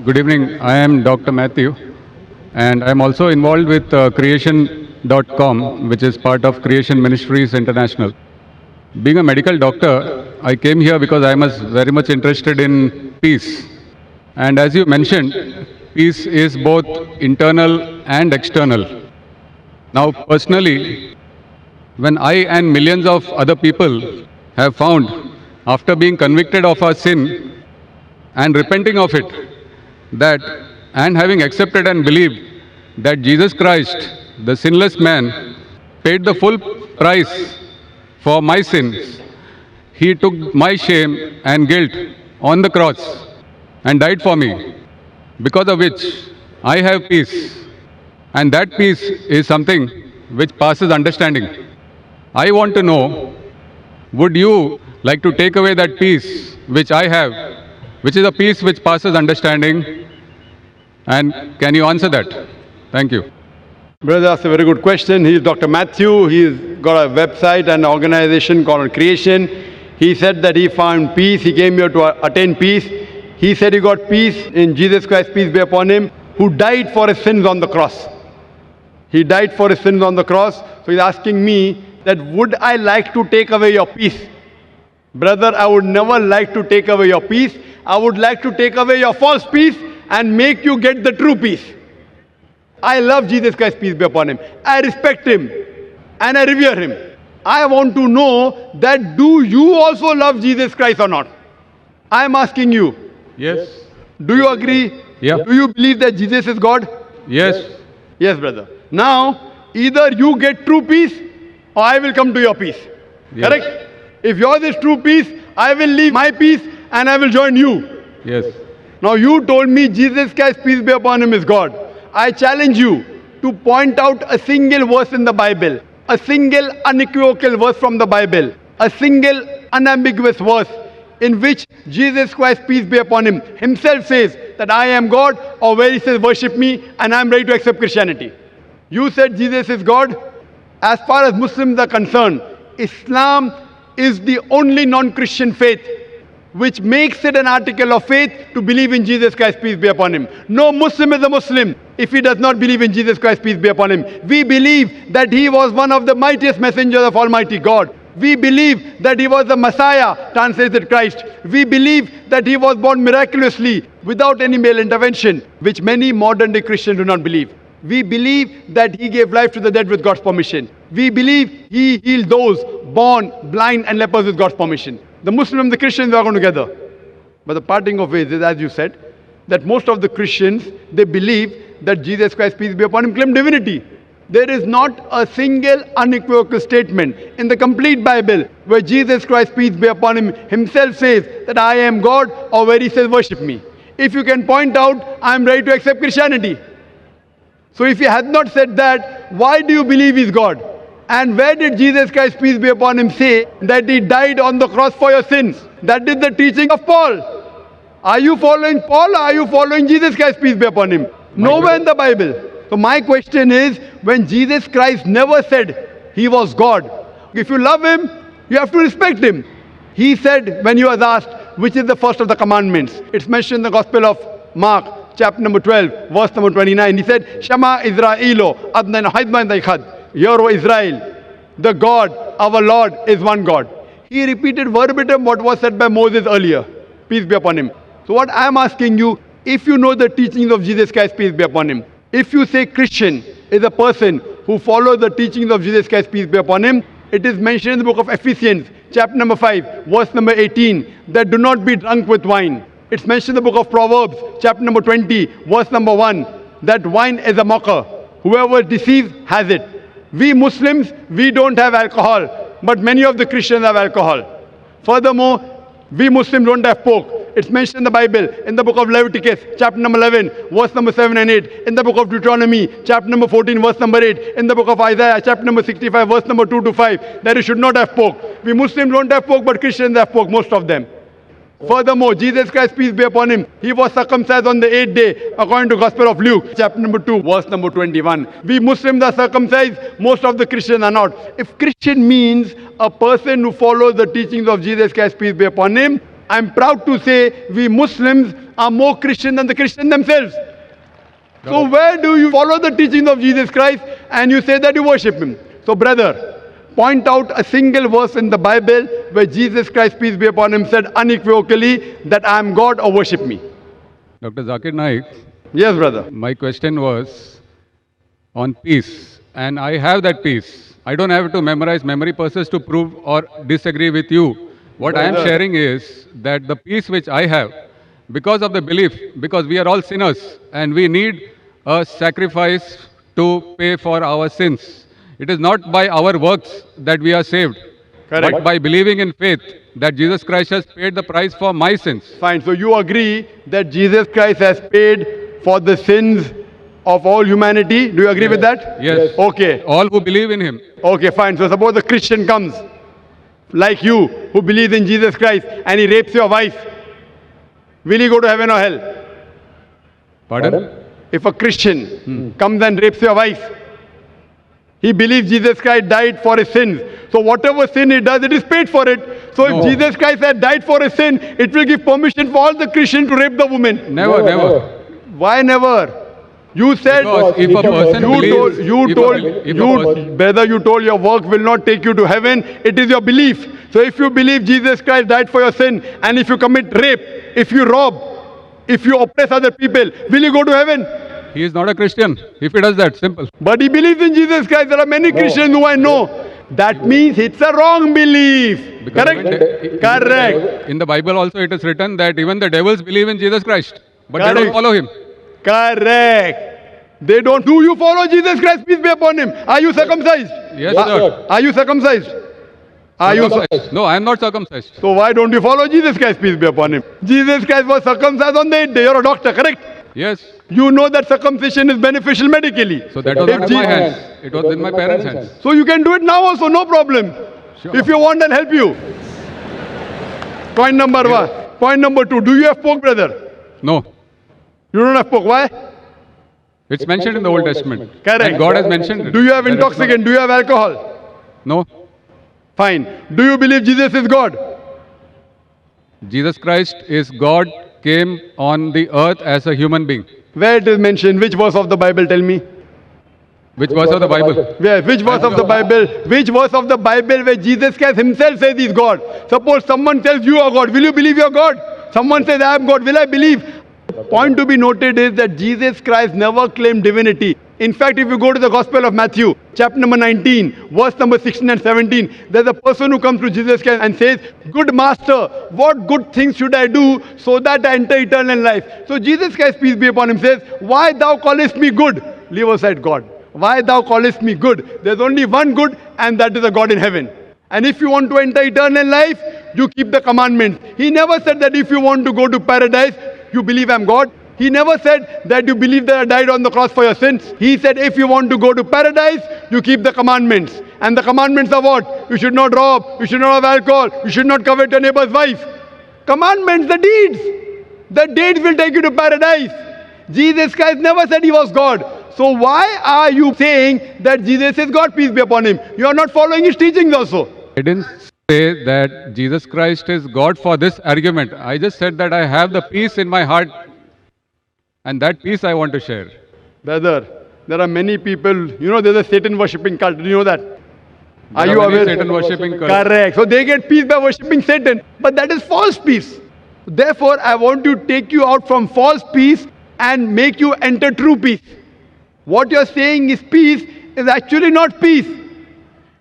Good evening. I am Dr. Matthew, and I am also involved with creation.com, which is part of Creation Ministries International. Being a medical doctor, I came here because I was very much interested in peace. And as you mentioned, peace is both internal and external. Now, personally, when I and millions of other people have found, after being convicted of our sin and repenting of it, that and having accepted and believed that Jesus Christ, the sinless man, paid the full price for my sins. He took my shame and guilt on the cross and died for me, because of which I have peace. And that peace is something which passes understanding. I want to know, would you like to take away that peace which I have, which is a peace which passes understanding? And can you answer that? Thank you. Brother, that's a very good question. He is Dr. Matthew. He's got a website and organization called Creation. He said that he found peace. He came here to attain peace. He said he got peace in Jesus Christ, peace be upon him, who died for his sins on the cross. He died for his sins on the cross. So he's asking me that would I like to take away your peace? Brother, I would never like to take away your peace. I would like to take away your false peace and make you get the true peace. I love Jesus Christ, peace be upon him. I respect him and I revere him. I want to know that do you also love Jesus Christ or not? I am asking you. Yes. Do you agree? Yeah. Do you believe that Jesus is God? Yes. Yes, brother. Now, either you get true peace or I will come to your peace. Yes. Correct? If yours is true peace, I will leave my peace and I will join you. Yes. Now you told me Jesus Christ, peace be upon him, is God. I challenge you to point out a single verse in the Bible, a single unequivocal verse from the Bible, a single unambiguous verse in which Jesus Christ, peace be upon him, himself says that I am God, or where he says worship me and I am ready to accept Christianity. You said Jesus is God. As far as Muslims are concerned, Islam is the only non-Christian faith which makes it an article of faith to believe in Jesus Christ, peace be upon him. No Muslim is a Muslim if he does not believe in Jesus Christ, peace be upon him. We believe that he was one of the mightiest messengers of Almighty God. We believe that he was the Messiah, translated Christ. We believe that he was born miraculously without any male intervention, which many modern day Christians do not believe. We believe that he gave life to the dead with God's permission. We believe he healed those born blind and lepers with God's permission. The Muslims and the Christians are going together. But the parting of ways is, as you said, that most of the Christians, they believe that Jesus Christ, peace be upon him, claimed divinity. There is not a single unequivocal statement in the complete Bible where Jesus Christ, peace be upon him, himself says that I am God, or where he says worship me. If you can point out, I am ready to accept Christianity. So if he has not said that, why do you believe he is God? And where did Jesus Christ, peace be upon him, say that he died on the cross for your sins? That is the teaching of Paul. Are you following Paul, or are you following Jesus Christ, peace be upon him? Nowhere in the Bible. So my question is, when Jesus Christ never said he was God, if you love him, you have to respect him. He said, when he was asked, which is the first of the commandments? It's mentioned in the Gospel of Mark, chapter number 12, verse number 29. He said, Shema Israelo, Adnan Haidman Daikhad. Hear, O Israel, the God, our Lord, is one God. He repeated verbatim what was said by Moses earlier. Peace be upon him. So what I am asking you, if you know the teachings of Jesus Christ, peace be upon him, if you say Christian is a person who follows the teachings of Jesus Christ, peace be upon him, it is mentioned in the book of Ephesians, chapter number 5, verse number 18, that do not be drunk with wine. It's mentioned in the book of Proverbs, chapter number 20, verse number 1, that wine is a mocker. Whoever deceives has it. We Muslims, we don't have alcohol, but many of the Christians have alcohol. Furthermore, we Muslims don't have pork. It's mentioned in the Bible, in the book of Leviticus, chapter number 11, verse number 7 and 8, in the book of Deuteronomy, chapter number 14, verse number 8, in the book of Isaiah, chapter number 65, verse number 2 to 5, that you should not have pork. We Muslims don't have pork, but Christians have pork, most of them. Furthermore, Jesus Christ, peace be upon him, he was circumcised on the 8th day, according to Gospel of Luke, chapter number 2, verse number 21. We Muslims are circumcised, most of the Christians are not. If Christian means a person who follows the teachings of Jesus Christ, peace be upon him, I'm proud to say we Muslims are more Christian than the Christians themselves. So where do you follow the teachings of Jesus Christ and you say that you worship him? So brother, point out a single verse in the Bible where Jesus Christ, peace be upon him, said unequivocally that I am God or worship me. Dr. Zakir Naik, Yes, brother. my question was on peace, and I have that peace. I don't have to memorize memory purses to prove or disagree with you. What I am Brother. sharing is that the peace which I have, because of the belief, because we are all sinners and we need a sacrifice to pay for our sins. It is not by our works that we are saved, Correct. but by believing in faith that Jesus Christ has paid the price for my sins. Fine. So you agree that Jesus Christ has paid for the sins of all humanity. Do you agree with that? Yes. Okay. All who believe in him. Okay, fine. So suppose a Christian comes, like you, who believes in Jesus Christ, and he rapes your wife. Will he go to heaven or hell? Pardon? If a Christian comes and rapes your wife, he believes Jesus Christ died for his sins. So whatever sin he does, it is paid for it. So No. if Jesus Christ had died for his sin, it will give permission for all the Christians to rape the woman. Never, never. Why never? You said Because if a person you brother, you told your work will not take you to heaven. It is your belief. So if you believe Jesus Christ died for your sin, and if you commit rape, if you rob, if you oppress other people, will you go to heaven? He is not a Christian if he does that. Simple. But he believes in Jesus Christ. There are many Christians who I know. That means it's a wrong belief. Because Correct? Correct. In the Bible also it is written that even the devils believe in Jesus Christ, but they Correct. don't follow him. Correct. They don't. Do you follow Jesus Christ? Peace be upon him. Are you circumcised? Yes, sir. Are you circumcised? Are you? Circumcised. No, I am not circumcised. So why don't you follow Jesus Christ? Peace be upon him. Jesus Christ was circumcised on the 8th day. You're a doctor, correct? Yes. You know that circumcision is beneficial medically. So that was If not in my Je- hands. It was in my parents' hands. So you can do it now also, no problem. Sure. If you want, I'll help you. Point number one. Point number two. Do you have pork, brother? No. You don't have pork. Why? It's mentioned in the Old Testament. Correct. And God has mentioned it. Do you have That it's not- intoxicant? Do you have alcohol? No. Fine. Do you believe Jesus is God? Jesus Christ is God, came on the earth as a human being. Where it is mentioned? Which verse of the Bible? Tell me. Which verse of the Bible? Where? Which verse of the Bible? Which verse of the Bible where Jesus Christ himself says he's God? Suppose someone tells you are God. Will you believe you're God? Someone says I am God. Will I believe? Point to be noted is that Jesus Christ never claimed divinity. In fact, if you go to the Gospel of Matthew, chapter number 19, verse number 16 and 17, there's a person who comes to Jesus Christ and says, "Good master, what good things should I do so that I enter eternal life?" So Jesus Christ, peace be upon him, says, "Why thou callest me good?" Leave aside God. Why thou callest me good? There's only one good, and that is a God in heaven. And if you want to enter eternal life, you keep the commandments. He never said that if you want to go to paradise, you believe I'm God. He never said that you believe that I died on the cross for your sins. He said if you want to go to paradise, you keep the commandments. And the commandments are what? You should not rob, you should not have alcohol, you should not covet your neighbor's wife. Commandments, the deeds. The deeds will take you to paradise. Jesus Christ never said he was God. So why are you saying that Jesus is God, peace be upon him? You are not following his teachings also. I didn't say that Jesus Christ is God for this argument. I just said that I have the peace in my heart, and that peace I want to share. Brother, there are many people, you know, there's a Satan worshipping cult. Do you know that? Are There you many aware? Satan worshipping cults. Correct. So they get peace by worshipping Satan. But that is false peace. Therefore, I want to take you out from false peace and make you enter true peace. What you're saying is peace is actually not peace.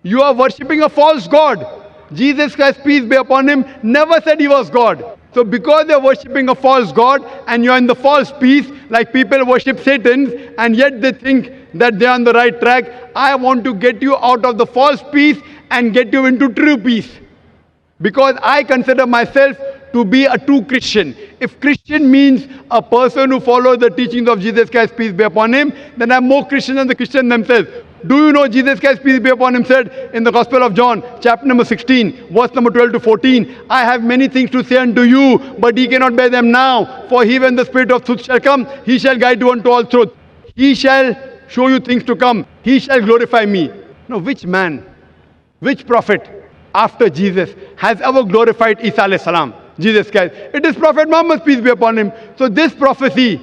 You are worshipping a false God. Jesus Christ, peace be upon him, never said he was God. So because they're worshipping a false God and you're in the false peace, like people worship Satan and yet they think that they're on the right track, I want to get you out of the false peace and get you into true peace. Because I consider myself to be a true Christian. If Christian means a person who follows the teachings of Jesus Christ, peace be upon him, then I'm more Christian than the Christians themselves. Do you know Jesus Christ, peace be upon him, said in the Gospel of John, chapter number 16, verse number 12 to 14, I have many things to say unto you, but ye cannot bear them now. For he, when the Spirit of truth shall come, he shall guide you unto all truth. He shall show you things to come. He shall glorify me. Now, which man, which prophet after Jesus has ever glorified Isa alayhi salam? Jesus Christ. It is Prophet Muhammad, peace be upon him. So this prophecy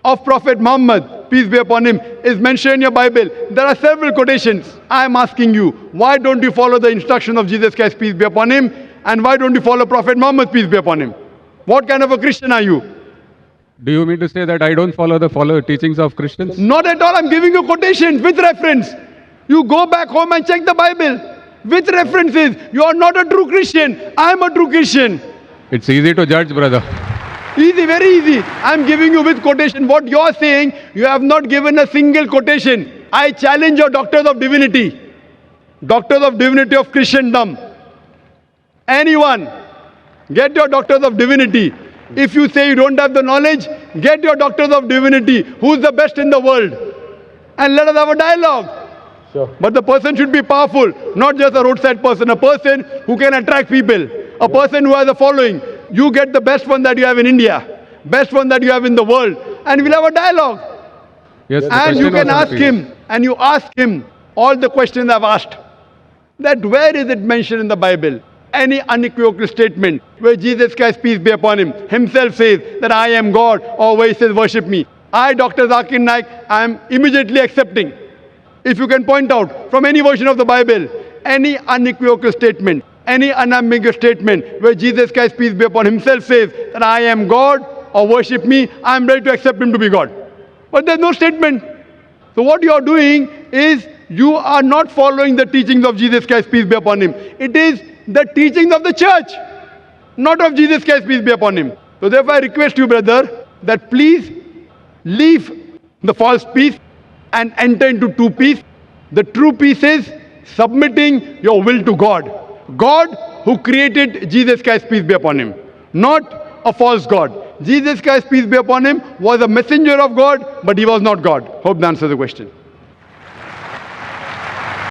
of Prophet Muhammad, peace be upon him, is mentioned in your Bible. There are several quotations. I am asking you, why don't you follow the instruction of Jesus Christ, peace be upon him? And why don't you follow Prophet Muhammad, peace be upon him? What kind of a Christian are you? Do you mean to say that I don't follow the teachings of Christians? Not at all. I'm giving you quotations with reference. You go back home and check the Bible with references. You are not a true Christian. I am a true Christian. It's easy to judge, brother. Easy, very easy. I'm giving you with quotation. What you're saying, you have not given a single quotation. I challenge your doctors of divinity. Doctors of divinity of Christendom. Anyone, get your doctors of divinity. If you say you don't have the knowledge, get your doctors of divinity. Who's the best in the world? And let us have a dialogue. Sure. But the person should be powerful, not just a roadside person, a person who can attract people, a person who has a following. You get the best one that you have in India, best one that you have in the world, and we'll have a dialogue. Yes, the And you question can was on ask the him, and you ask him all the questions I've asked. That where is it mentioned in the Bible? Any unequivocal statement where Jesus Christ, peace be upon him, himself says that I am God, or where he says worship me. I, Dr. Zakir Naik, I am immediately accepting. If you can point out from any version of the Bible, any unequivocal statement, any unambiguous statement where Jesus Christ, peace be upon himself says that I am God or worship me, I am ready to accept him to be God. But there's no statement. So what you are doing is you are not following the teachings of Jesus Christ, peace be upon him. It is the teachings of the church, not of Jesus Christ, peace be upon him. So therefore I request you, brother, that please leave the false peace and enter into true peace. The true peace is submitting your will to God. God who created Jesus Christ, peace be upon him, not a false God. Jesus Christ, peace be upon him, was a messenger of God, but he was not God. Hope that answers the question.